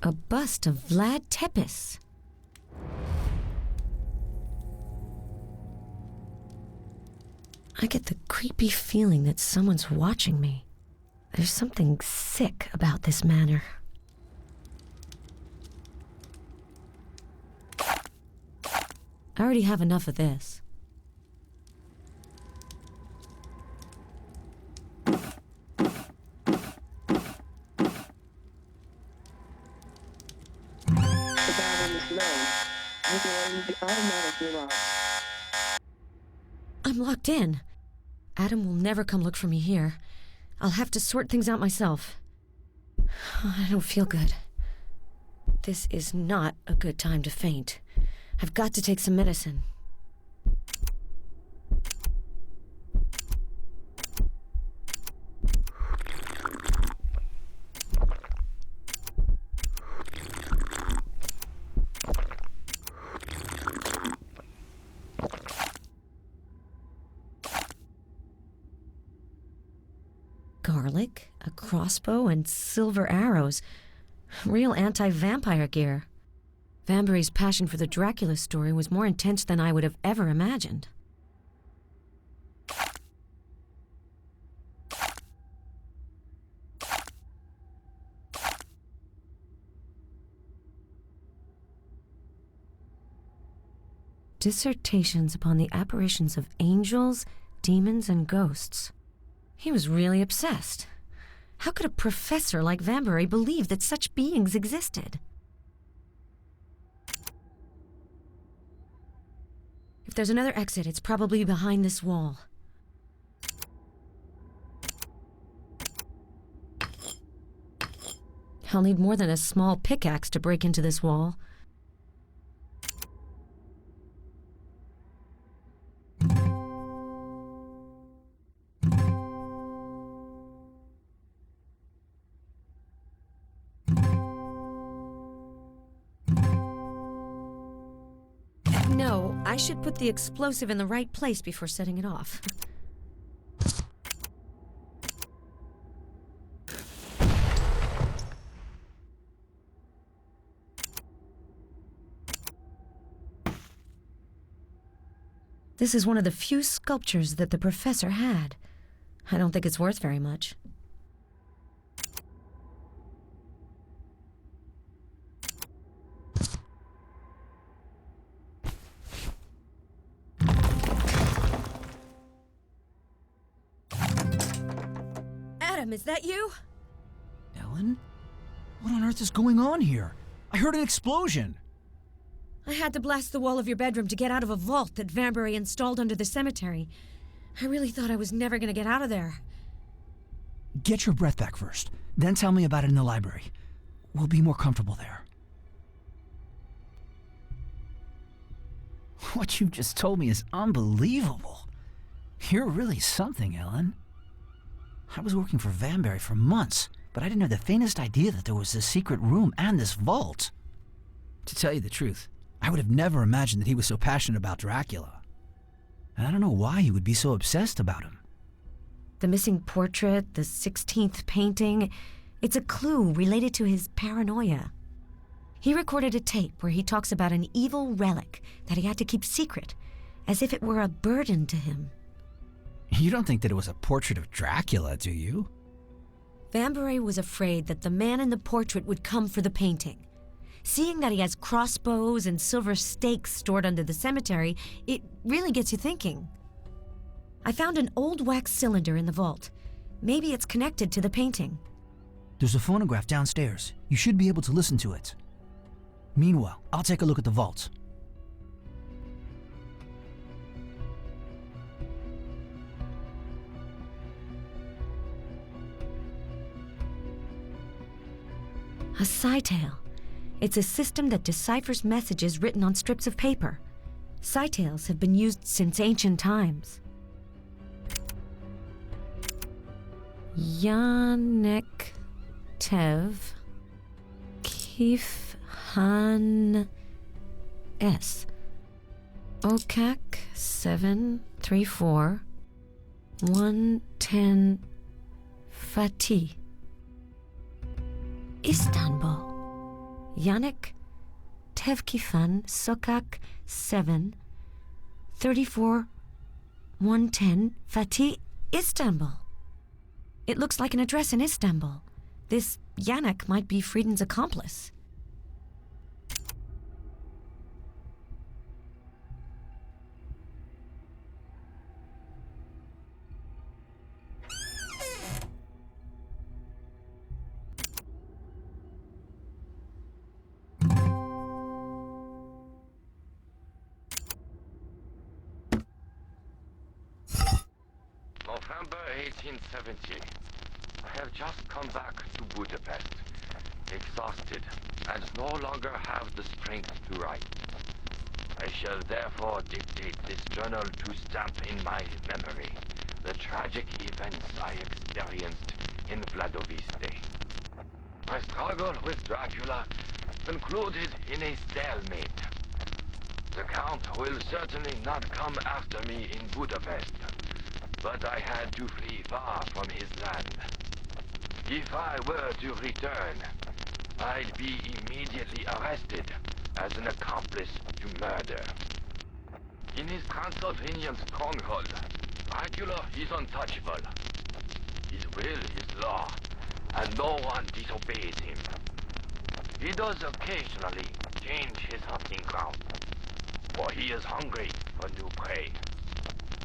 A bust of Vlad Tepes. I get the creepy feeling that someone's watching me. There's something sick about this manor. I already have enough of this. I'm locked in. Adam will never come look for me here. I'll have to sort things out myself. I don't feel good. This is not a good time to faint. I've got to take some medicine. Garlic, a crossbow, and silver arrows. Real anti-vampire gear. Vanbury's passion for the Dracula story was more intense than I would have ever imagined. Dissertations upon the apparitions of angels, demons, and ghosts. He was really obsessed. How could a professor like Vanbury believe that such beings existed? If there's another exit, it's probably behind this wall. I'll need more than a small pickaxe to break into this wall. No, I should put the explosive in the right place before setting it off. This is one of the few sculptures that the professor had. I don't think it's worth very much. Adam, is that you? Ellen? What on earth is going on here? I heard an explosion! I had to blast the wall of your bedroom to get out of a vault that Vanbury installed under the cemetery. I really thought I was never gonna get out of there. Get your breath back first, then tell me about it in the library. We'll be more comfortable there. What you just told me is unbelievable. You're really something, Ellen. I was working for Vanbury for months, but I didn't have the faintest idea that there was this secret room and this vault. To tell you the truth, I would have never imagined that he was so passionate about Dracula. And I don't know why he would be so obsessed about him. The missing portrait, the 16th painting, it's a clue related to his paranoia. He recorded a tape where he talks about an evil relic that he had to keep secret, as if it were a burden to him. You don't think that it was a portrait of Dracula, do you? Vanbury was afraid that the man in the portrait would come for the painting. Seeing that he has crossbows and silver stakes stored under the cemetery, it really gets you thinking. I found an old wax cylinder in the vault. Maybe it's connected to the painting. There's a phonograph downstairs. You should be able to listen to it. Meanwhile, I'll take a look at the vault. A cytale. It's a system that deciphers messages written on strips of paper. Cytales have been used since ancient times. Yanek Tev Kif Han S. Okak 734 110 Fatih. Istanbul. Yannick Tevkifan Sokak 7 34 110 Fatih, Istanbul. It looks like an address in Istanbul. This Yannick might be Frieden's accomplice. November 1870. I have just come back to Budapest, exhausted, and no longer have the strength to write. I shall therefore dictate this journal to stamp in my memory the tragic events I experienced in Vladoviste. My struggle with Dracula concluded in a stalemate. The Count will certainly not come after me in Budapest, but I had to flee far from his land. If I were to return, I'd be immediately arrested as an accomplice to murder. In his Transylvanian stronghold, Dracula is untouchable. His will is law, and no one disobeys him. He does occasionally change his hunting ground, for he is hungry for new prey.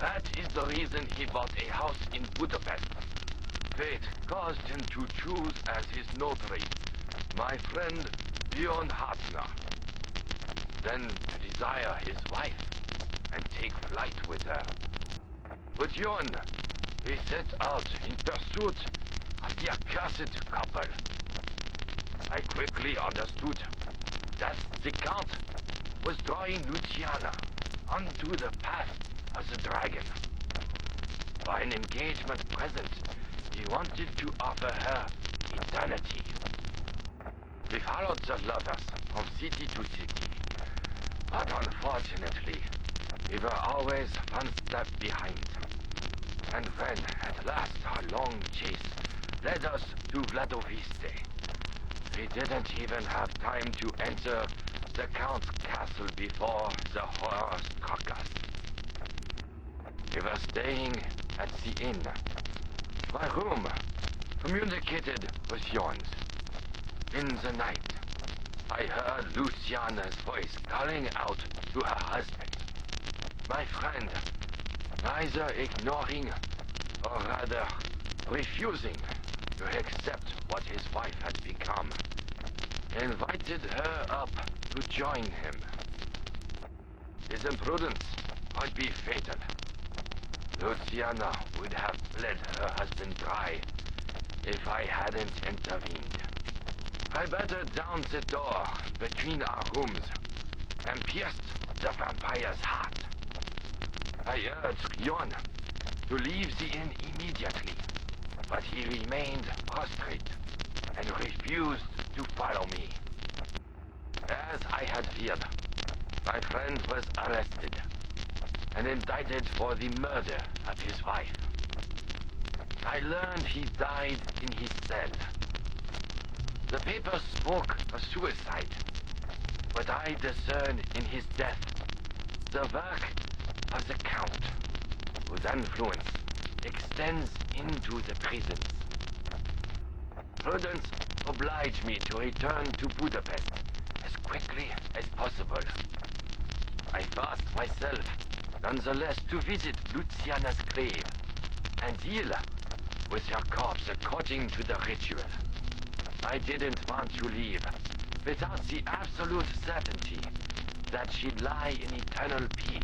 That is the reason he bought a house in Budapest. Fate caused him to choose as his notary my friend Bjorn Hartner, then to desire his wife and take flight with her. With Bjorn, we set out in pursuit of the accursed couple. I quickly understood that the Count was drawing Luciana onto the path of the dragon. By an engagement present, he wanted to offer her eternity. We followed the lovers from city to city, but unfortunately, we were always one step behind. And when at last our long chase led us to Vladoviste, we didn't even have time to enter the Count's castle before the horror struck us. We were staying at the inn. My room communicated with Jon's. In the night, I heard Luciana's voice calling out to her husband. My friend, neither ignoring or rather refusing to accept what his wife had become, invited her up to join him. His imprudence might be fatal. Luciana would have bled her husband dry if I hadn't intervened. I battered down the door between our rooms and pierced the vampire's heart. I urged Jon to leave the inn immediately, but he remained prostrate and refused to follow me. As I had feared, my friend was arrested and indicted for the murder of his wife. I learned he died in his cell. The papers spoke of suicide, but I discern in his death the work of the Count, whose influence extends into the prisons. Prudence obliged me to return to Budapest as quickly as possible. I forced myself nonetheless to visit Luciana's grave and deal with her corpse according to the ritual. I didn't want to leave without the absolute certainty that she'd lie in eternal peace.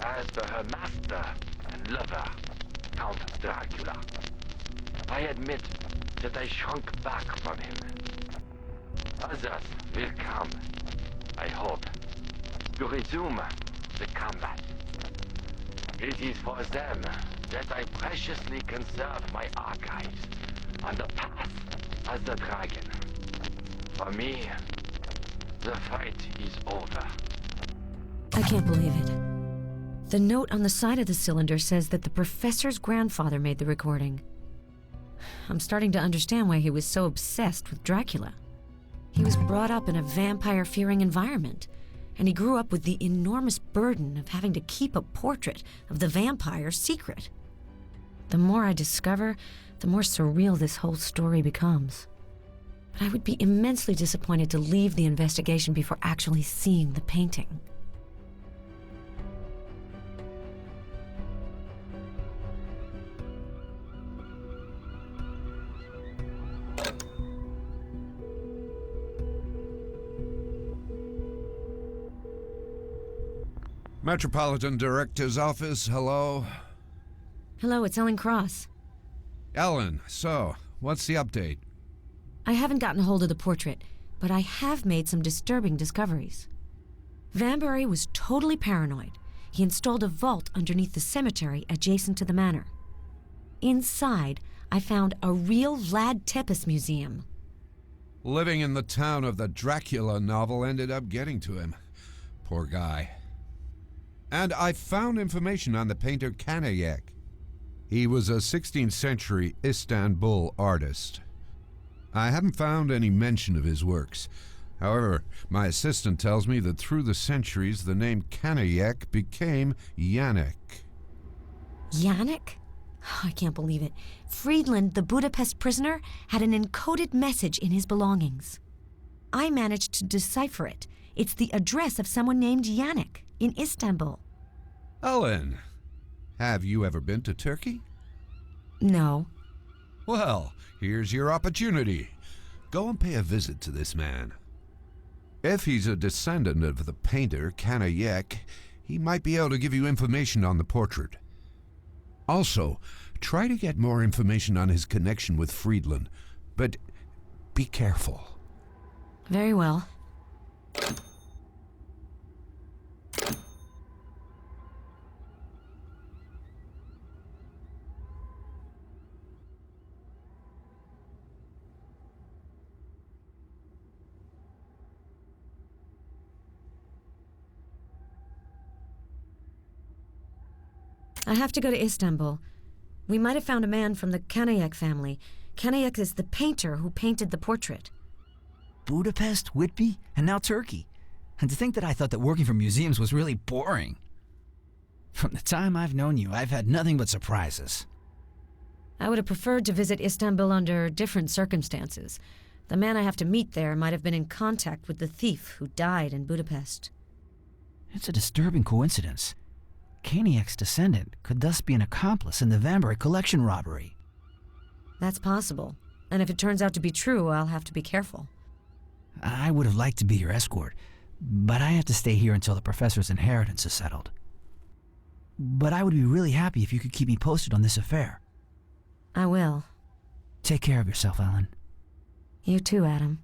As for her master and lover, Count Dracula, I admit that I shrunk back from him. Others will come, I hope, to resume the combat. It is for them that I preciously conserve my archives on the path of the dragon. For me, the fight is over. I can't believe it. The note on the side of the cylinder says that the professor's grandfather made the recording. I'm starting to understand why he was so obsessed with Dracula. He was brought up in a vampire-fearing environment, and he grew up with the enormous burden of having to keep a portrait of the vampire secret. The more I discover, the more surreal this whole story becomes. But I would be immensely disappointed to leave the investigation before actually seeing the painting. Metropolitan Director's Office, hello? Hello, it's Ellen Cross. Ellen, so, what's the update? I haven't gotten a hold of the portrait, but I have made some disturbing discoveries. Vanbury was totally paranoid. He installed a vault underneath the cemetery adjacent to the manor. Inside, I found a real Vlad Tepes museum. Living in the town of the Dracula novel ended up getting to him. Poor guy. And I found information on the painter Kanayek. He was a 16th century Istanbul artist. I haven't found any mention of his works. However, my assistant tells me that through the centuries the name Kanayek became Yannick. Yannick? I can't believe it. Friedland, the Budapest prisoner, had an encoded message in his belongings. I managed to decipher it. It's the address of someone named Yannick in Istanbul. Ellen, have you ever been to Turkey? No. Well, here's your opportunity. Go and pay a visit to this man. If he's a descendant of the painter Kanayek, he might be able to give you information on the portrait. Also, try to get more information on his connection with Friedland, but be careful. Very well. I have to go to Istanbul. We might have found a man from the Kanayek family. Kanayek is the painter who painted the portrait. Budapest, Whitby, and now Turkey. And to think that I thought that working for museums was really boring. From the time I've known you, I've had nothing but surprises. I would have preferred to visit Istanbul under different circumstances. The man I have to meet there might have been in contact with the thief who died in Budapest. It's a disturbing coincidence. Kanayek's descendant could thus be an accomplice in the Vanbury collection robbery. That's possible. And if it turns out to be true, I'll have to be careful. I would have liked to be your escort, but I have to stay here until the professor's inheritance is settled. But I would be really happy if you could keep me posted on this affair. I will. Take care of yourself, Ellen. You too, Adam.